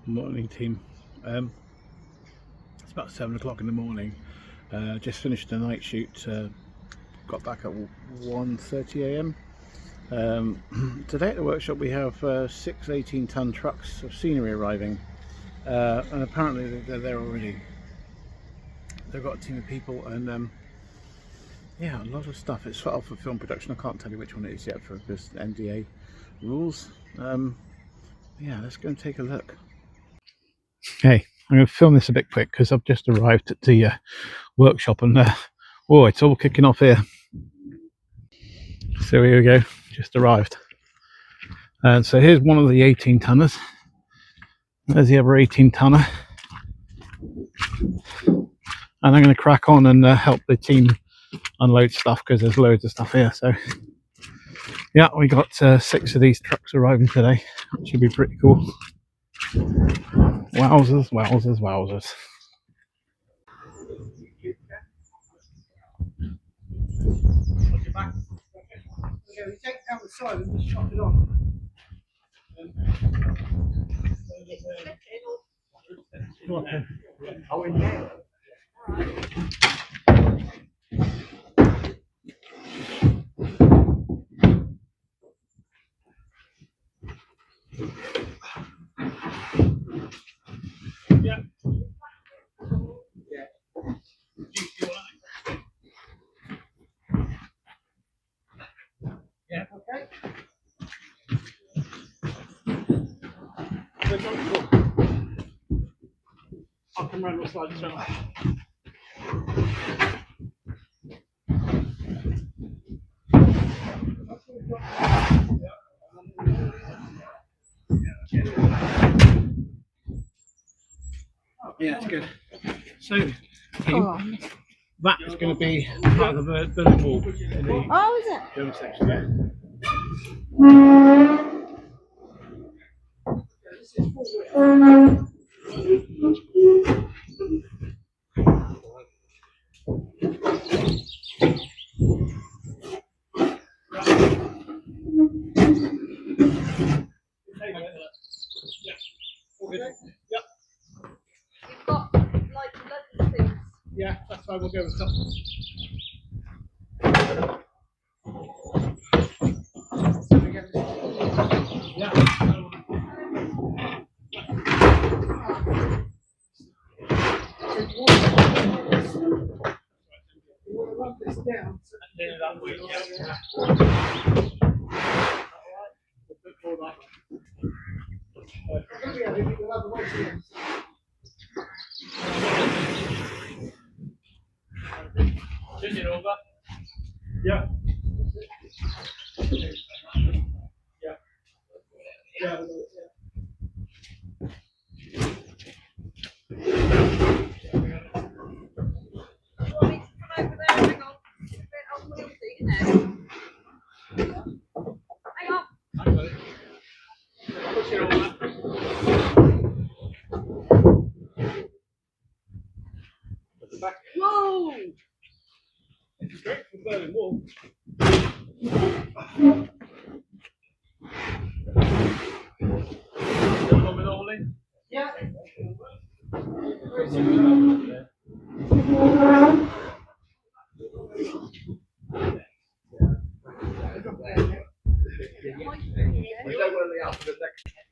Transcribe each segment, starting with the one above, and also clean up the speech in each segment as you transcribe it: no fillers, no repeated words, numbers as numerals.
Morning team. It's about 7 o'clock in the morning. Just finished the night shoot. Got back at 1:30 a.m. Today at the workshop we have 6 18-ton trucks of scenery arriving, and apparently they're there already. They've got a team of people and yeah, a lot of stuff. It's for film production. I can't tell you which one it is yet for this NDA rules. Yeah, let's go and take a look. Hey, I'm going to film this a bit quick because I've just arrived at the workshop and oh, it's all kicking off here. So here we go, just arrived. And so here's one of the 18-tonners. There's the other 18-tonner. And I'm going to crack on and help the team unload stuff because there's loads of stuff here. So yeah, we got 6 of these trucks arriving today, which should be pretty cool. Wowzers, wowzers, wowzers. Okay, we take it out the side and just chop it on. Oh, in there. Yeah. Yeah. Okay. I'll come around the side as well. Yeah, it's good. So, team, that is going to be part of the bullet wall in the Oh, is it? German section there. You've got like loads things. Yeah, that's why we'll go with top. Yeah. You want to rub this down. So That way, yeah. you'll have the weight here. Turn it over. Yeah. Yeah. Yeah. You want me to come over there and hang on? It's a bit unwieldy, isn't it? Hang on. I got it. Push it over. At the back. Whoa! It's great for Berlin Wall. Still coming all in? Yeah. Do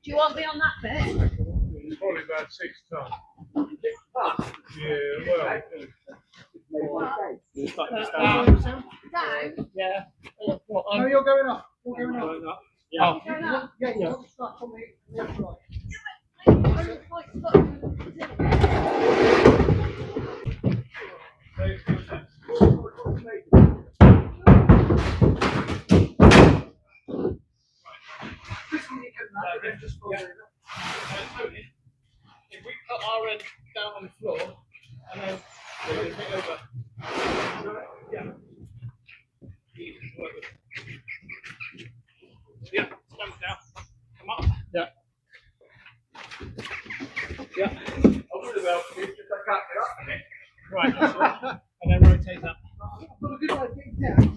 you want me on that bit? It's probably about 6 tons. Yeah, well. Down? Yeah. No, you're going up. You're going up. Yeah. Going up? Yeah, you want to start on the left right. If we put our end down on the floor and then take over. Yeah. Yeah, stand down. Come up. Yeah. Yeah. I'll do the bell. Just like that. Right. And then rotate up. I've got a good idea down.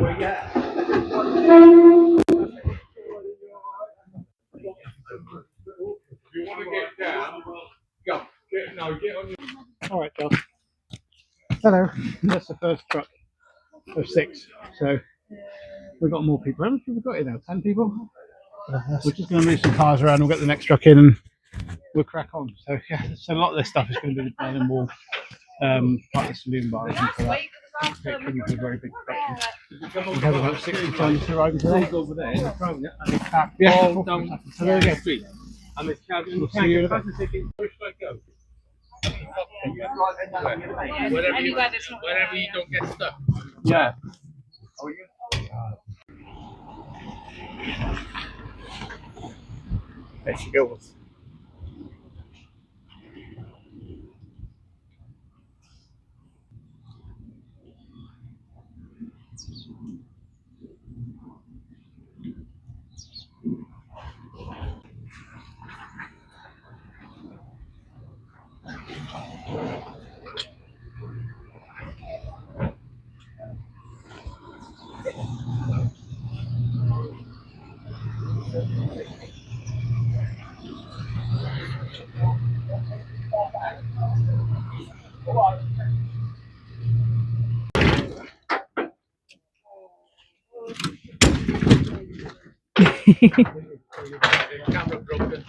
Well, yeah. You want All right, Josh. Hello. That's the first truck of 6. So we've got more people. How many people got here now? 10 people? We're just going to move some cars around. We'll get the next truck in and we'll crack on. So yeah, so a lot of this stuff is going to be the Berlin Wall, part of the saloon bar and for that. It couldn't be a very big production. We have about 60 tons arriving today. Over there in the front, and it's packed Yeah. all down So there we go. the street. And it's carrying We'll see you in a bit. where should I go? Anywhere that's not Wherever you don't get stuck. Yeah. There she goes. Camera broken.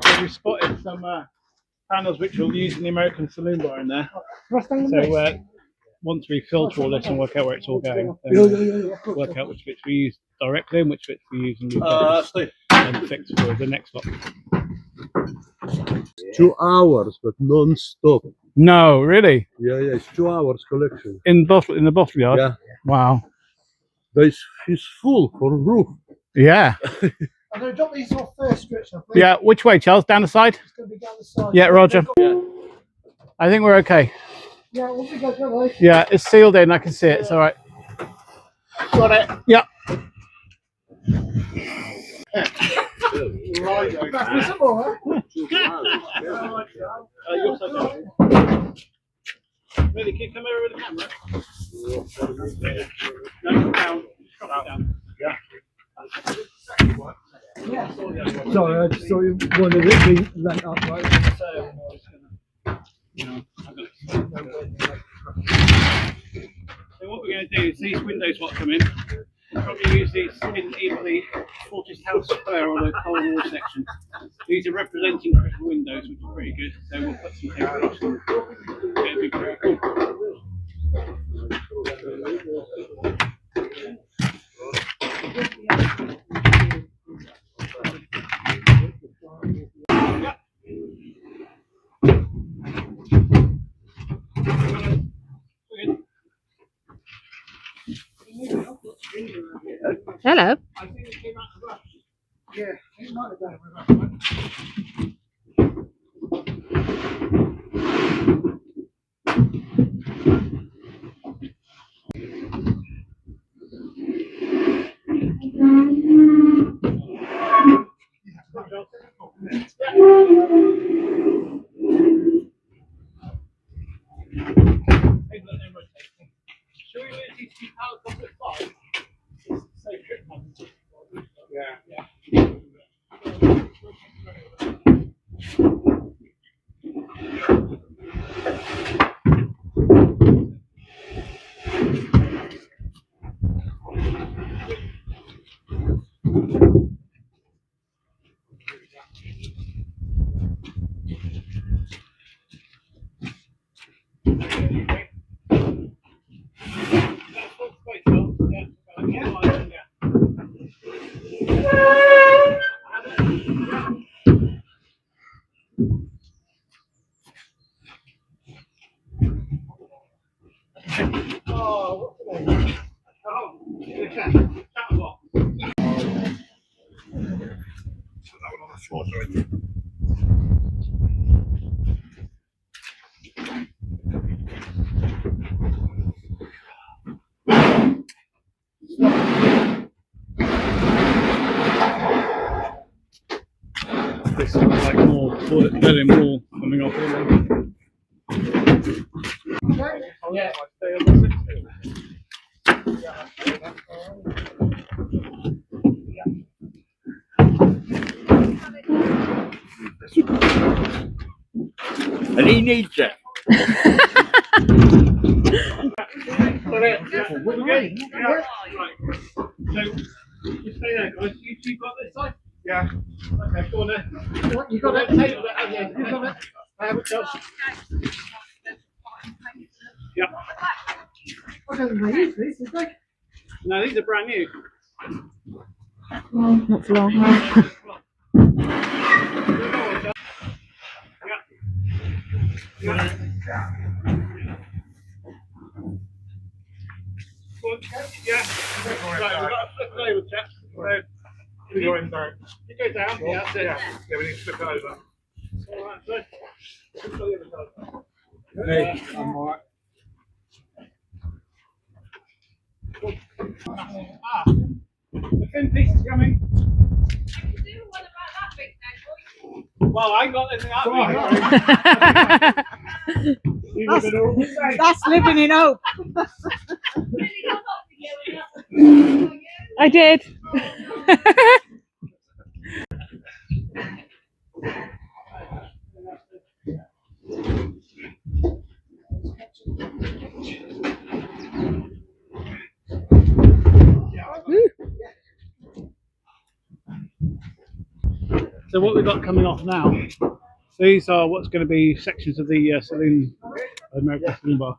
So we spotted some panels which we'll use in the American saloon bar in there. So once we filter all this and work out where it's all going, then we'll work out which bits we use directly and which bits we use and fix for the next lot. 2 hours, but non-stop. No, really? Yeah, it's 2 hours collection. In the bottle yard? Yeah, Wow. it's full for roof. Yeah. I'm going to drop these off first, Richard. Yeah. Which way, Charles? Down the side? It's going to be down the side. Yeah, Roger. I think we're okay. Yeah, we'll be good, don't worry. Yeah, it's sealed in. I can see it. It's all right. Got it. Yeah. Back with some more, huh? Really, can you come over with the camera? No, down. Down. Yeah. Sorry, I just thought you wanted it to be lent up, right? So what we're going to do is these windows what come in, we'll probably use these in either the Fortis House Square or the Cold War section. These are representing critical windows, which are pretty good, so we'll put some templates on. It'll be pretty cool. Hello. Yeah, it might have done. Should we lose these 2 power couple of 5? So trick one. Yeah. This looks like more Berlin Wall coming off here. Yeah. And he needs it. So, you stay there, guys. You two got this side? Yeah. Okay, go on then. What, you got that table there? Oh, yeah, you got it. I have it, Chelsea. Yeah. I don't know these, did they? No, these are brand new. Not for long. Yeah. Yeah. Right, we've got to flip it over, chaps. So, you go in, sorry. You go down. Yeah, that's it. Yeah, we need to flip it over. Alright, so. Flip it over. Hey, I'm alright. Ah, the thin piece is coming. I can do one about that big now, boy. Well, I ain't got anything out of it. That's living in hope. Really got up to you and I did. So what we've got coming off now, these are what's going to be sections of the saloon, American Saloon Bar.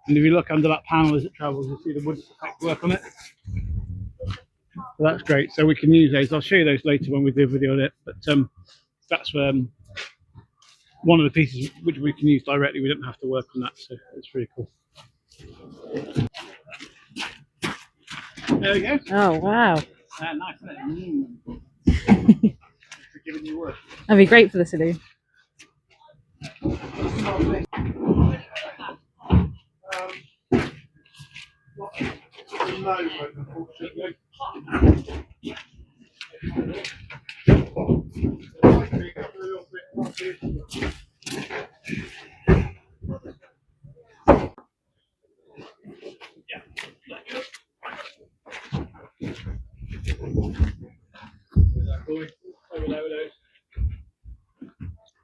And if you look under that panel as it travels, you'll see the wood effect work on it. So that's great. So we can use those. I'll show you those later when we do a video on it. But that's one of the pieces which we can use directly. We don't have to work on that. So it's really cool. There we go. Oh wow, Nice, isn't it? For giving you work. that'd be great for the saloon.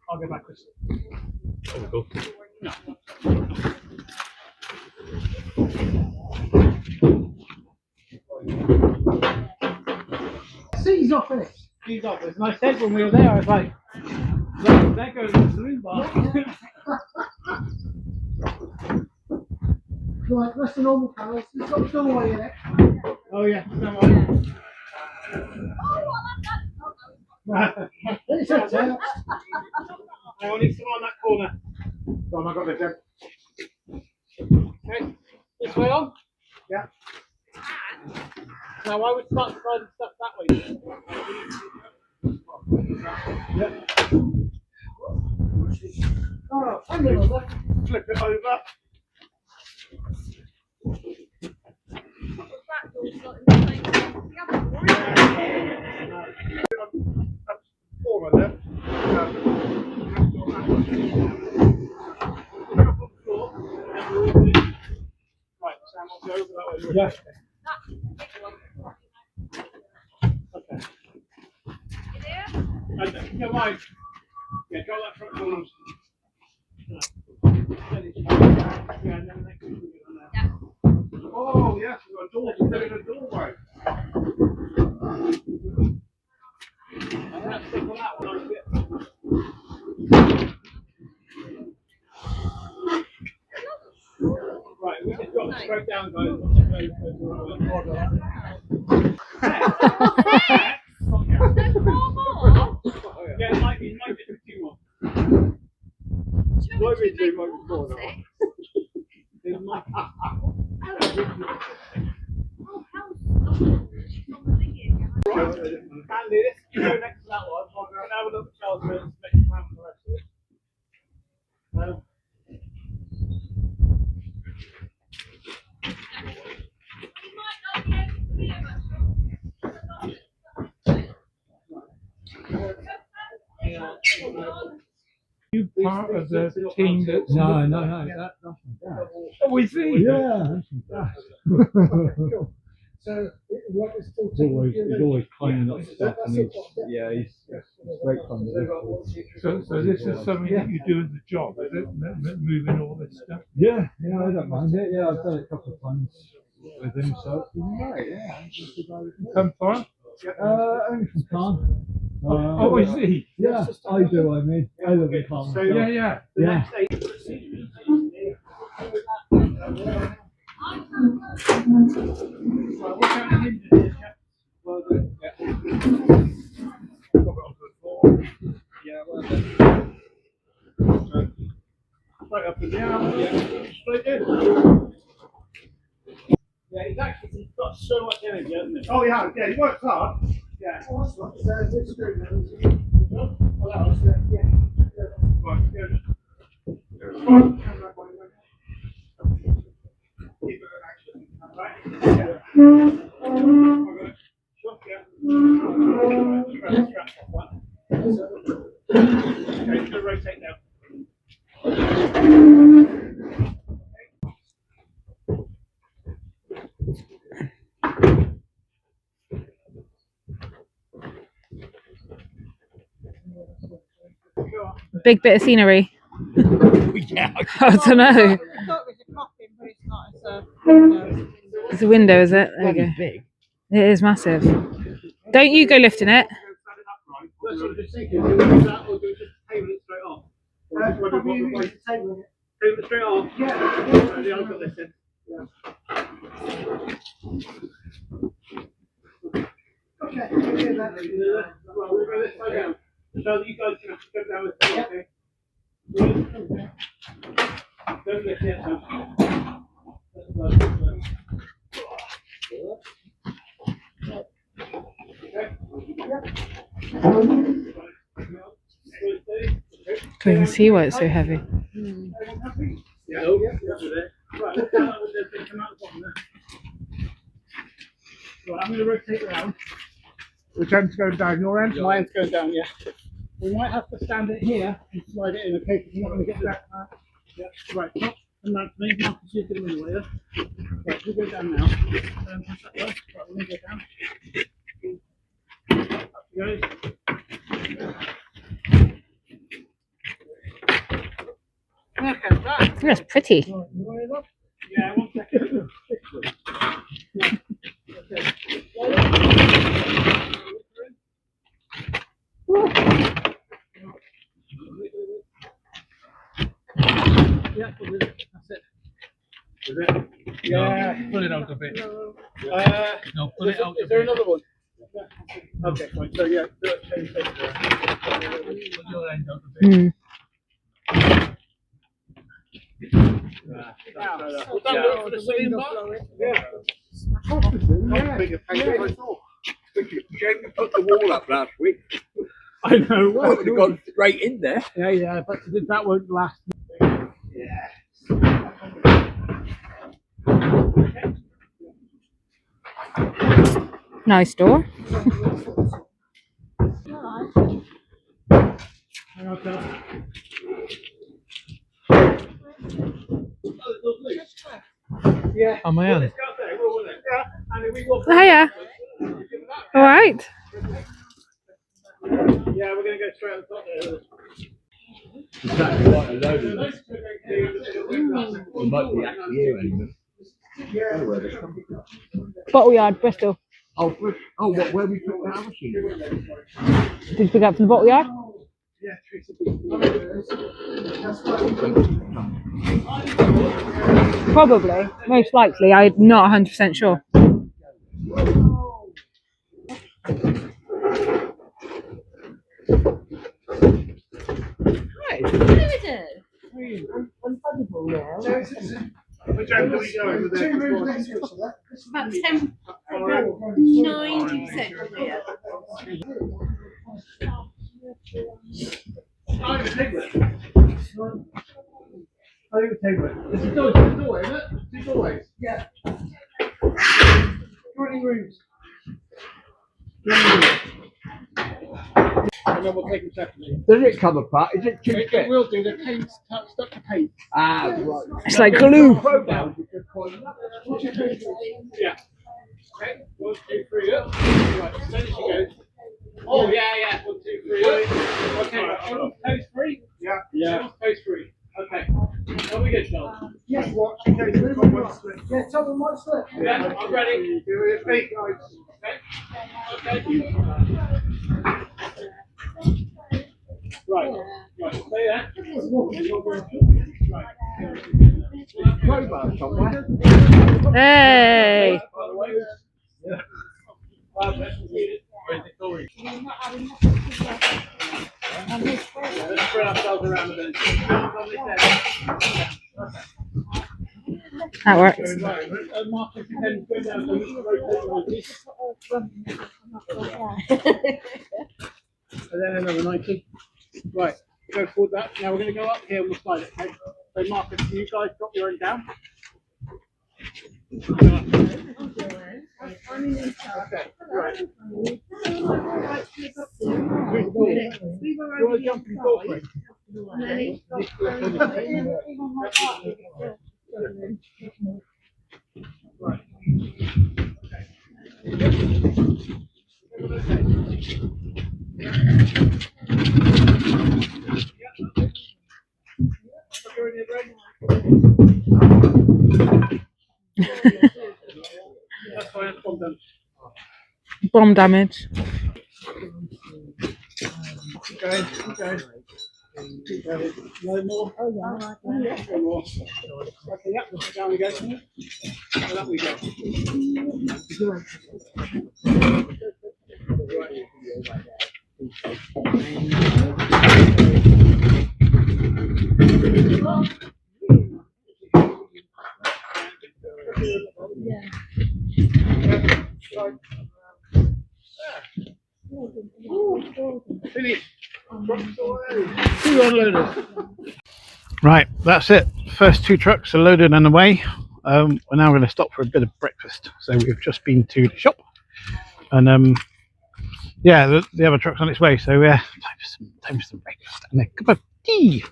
I'll go back this. Seas off it. These offers. And I said when we were there, I was like, there goes the saloon bar. Right, that's the normal panels. It's got a doorway in it. Oh yeah, no worries. It's a tent. I only need some on that corner. Go on, I got this then. Okay, this way on? Yeah. Now I would start sliding stuff that way. Yeah. Oh, hang on, look. Flip it over. Corner there. Right, Sam, I'll go over that way. Yeah. Okay. And go right. Yeah, go that front corner. Oh, yes, we've got a door. We've got a doorway. And that's stick on that one, right, we just drop it straight down, guys. Yeah, it might be two more. Might be two, might be four. It might. Andy, this you go next to that one. I'll go and have a look at Charles Mills and make a plan for the rest of it. You part of the team that? No. That, we see. Yeah. So He's always cleaning up stuff, and he's great fun. So this is something that you do as a job, is it? Moving all this stuff? Yeah, I don't mind it. Yeah, I've done it a couple of times with him, so it's been right. Yeah. Come far? Only from Cannes. Oh, I see. Yeah, I do. I mean, I live in Cannes. Yeah. Yeah. Right up in the arm, straight in. Yeah, he's got so much energy, hasn't he? Oh, yeah, he works hard. Yeah. Oh, that's right. Right, yeah. Keep it in action. Right? Yeah. Sure, yeah. Strap off that. Okay, he's going to rotate now. Big bit of scenery. Yeah. I don't know. I thought it was a coffin, but it's not. It's a window. It's a window, is it? There you go. Big. It is massive. Don't you go lifting it. That's what I'm just thinking. Do that or do just table it straight off? Table it straight off? Yeah. I've got this in. Okay. Right, we'll go this side down. So that you guys can have to go down with me, okay? Don't lift it up. You can see why it's so heavy. Yeah, right, let's come out the bottom there. Right, I'm going to rotate around. Which end's going down your end? My end's going down, yeah. We might have to stand it here and slide it in, okay? Because you're not going to get that. Yeah, right, come around to me. Marcus, you're going to way. Right, we'll go down now. Push that way. Right, we're going to go down. Up you go. Okay, right. That's pretty. Yeah, 1 second. Yeah, that's it. Is it? Yeah. Pull it out a bit. No, Pull it out a is there bit. another one? Okay, fine. So yeah, do it. Pull your end out a bit. Hmm. Would that work for the ceiling bar? Yeah. Bigger paper than I thought. Jamie put the wall up last week. I know. Well, it would have gone straight in there. Yeah, but that won't last. Nice door. Hang on, Phil. Yeah. On my own. Yeah. And if we walk Hiya. All right. yeah, we're going to go straight on the top there. Exactly like a load of them. It might be actually here anyway. Bottle yard, Bristol. Oh, where we put the other machine? Did you pick it up from the bottle yard? Yeah, Probably. Most likely. I'm not 100% sure. Which end do we go over there? About 90% clear. I think the table. It's a doorway, isn't it? 2 doorways. Yeah. 20 rooms. And then we'll take them separately. Does it come apart? Is it too It thick? will do. The paint's stuck to paint. Ah, right. It's like glue. Yeah. Okay, 1, 2, 3, up. Right, as soon as she goes. Oh, yeah. 1, 2, 3, up. Okay, everyone's pose free? Yeah. Everyone's pose free. Okay. How we good, John? Just watch in case the top one slips. Yeah, top of my slip. Yeah, I'm ready. Do it, big guys. Okay. Right, stay there. Crowbar somewhere. Hey! Let's spread ourselves around a bit. That works. Right, Marcus, you can go down to and then another 90. Right, go forward that. Now we're going to go up here and we'll slide it, okay? So Marcus, can you guys drop your own down? Okay, right. You want to jump and fall for it? Right. That's fine, I'm done. Bomb damage. Keep going. Keep going. No more. No more. Okay, yeah, down we go. And up we go. Finish. Two unloaded. Right, that's it. First 2 trucks are loaded and away. We're now going to stop for a bit of breakfast. So we've just been to the shop, and yeah, the other truck's on its way. So time for some breakfast and a cup of tea.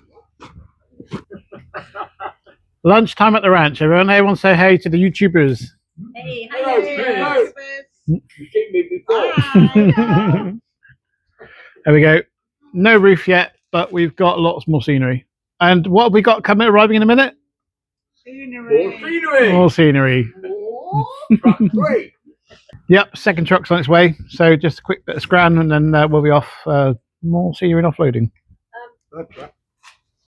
Lunchtime at the ranch. Everyone say hey to the YouTubers. Hey, Hello. You've seen me before. There we go. No roof yet, but we've got lots more scenery. And what have we got arriving in a minute? More scenery. More scenery. Truck 3. Yep, second truck's on its way. So just a quick bit of scran and then we'll be off. More scenery and offloading.